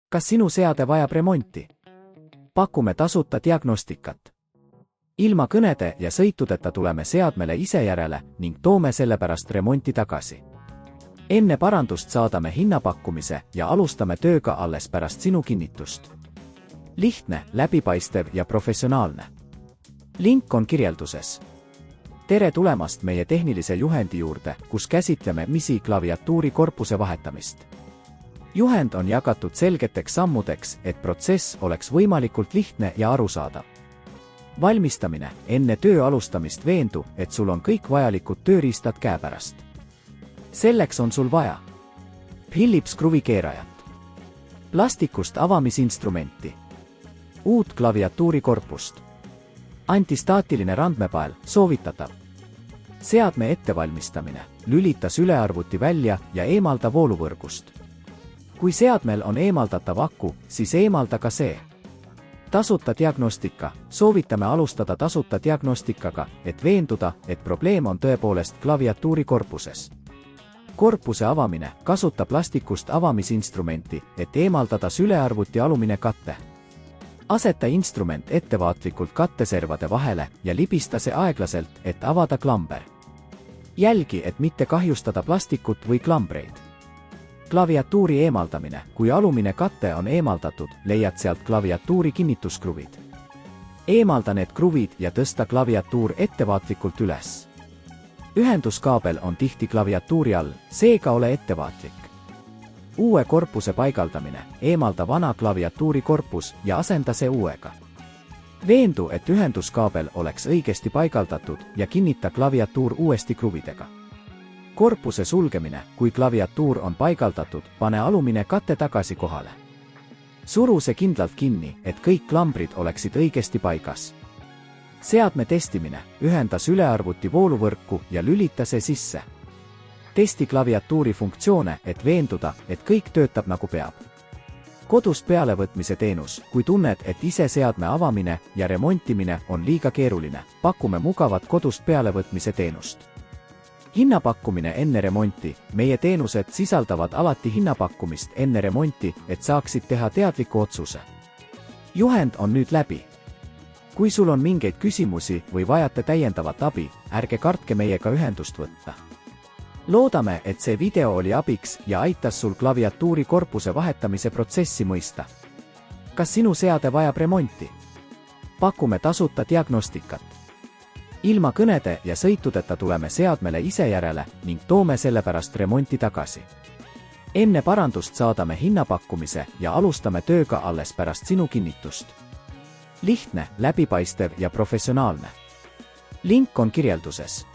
Kas sinu seade vajab remonti? Pakume tasuta diagnostikat. Ilma kõnede ja sõitudeta tuleme seadmele ise järele ning toome sellepärast remonti tagasi. Enne parandust saadame hinnapakkumise ja alustame tööga alles pärast sinu kinnitust. Lihtne, läbipaistev ja professionaalne. Link on kirjelduses. Tere tulemast meie tehnilise juhendi juurde, kus käsitleme MISI klaviatuuri korpuse vahetamist. Juhend on jagatud selgeteks sammudeks, et protsess oleks võimalikult lihtne ja arusaadav. Valmistamine. Enne töö alustamist veendu, et sul on kõik vajalikud tööriistad käepärast. Selleks on sul vaja Philips kruvikeerajat, plastikust avamisinstrumenti, uut klaviatuuri korpust, antistaatiline randmepael, soovitatav, seadme ettevalmistamine, lülita sülearvuti välja ja eemalda vooluvõrgust. Kui seadmel on eemaldatav aku, siis eemalda ka see. Tasuta diagnostika. Soovitame alustada tasuta diagnostikaga, et veenduda, et probleem on tõepoolest klaviatuuri korpuses. Korpuse avamine. Kasuta plastikust avamisinstrumenti, et eemaldada sülearvuti alumine katte. Aseta instrument ettevaatlikult katteservade vahele ja libista see aeglaselt, et avada klamber. Jälgi, et mitte kahjustada plastikut või klambreid. Klaviatuuri eemaldamine. Kui alumine katte on eemaldatud, leiad sealt klaviatuuri kinnituskruvid. Eemalda need kruvid ja tõsta klaviatuur ettevaatlikult üles. Ühenduskaabel on tihti klaviatuuri all, seega ole ettevaatlik. Uue korpuse paigaldamine. Eemalda vana klaviatuuri korpus ja asenda see uuega. Veendu, et ühenduskaabel oleks õigesti paigaldatud ja kinnita klaviatuur uuesti kruvidega. Korpuse sulgemine. Kui klaviatuur on paigaldatud, pane alumine katte tagasi kohale. Suru see kindlalt kinni, et kõik klambrid oleksid õigesti paigas. Seadme testimine. Ühenda sülearvuti vooluvõrku ja lülita see sisse. Testi klaviatuuri funktsioone, et veenduda, et kõik töötab nagu peab. Kodust pealevõtmise teenus. Kui tunned, et ise seadme avamine ja remontimine on liiga keeruline, pakume mugavat kodust pealevõtmise teenust. Hinnapakkumine enne remonti. Meie teenused sisaldavad alati hinnapakkumist enne remonti, et saaksid teha teadliku otsuse. Juhend on nüüd läbi. Kui sul on mingeid küsimusi või vajate täiendavat abi, ärge kartke meiega ühendust võtta. Loodame, et see video oli abiks ja aitas sul klaviatuuri korpuse vahetamise protsessi mõista. Kas sinu seade vajab remonti? Pakume tasuta diagnostikat. Ilma kõnede ja sõitudeta tuleme seadmele ise järele ning toome sellepärast remonti tagasi. Enne parandust saadame hinnapakkumise ja alustame tööga alles pärast sinu kinnitust. Lihtne, läbipaistev ja professionaalne. Link on kirjelduses.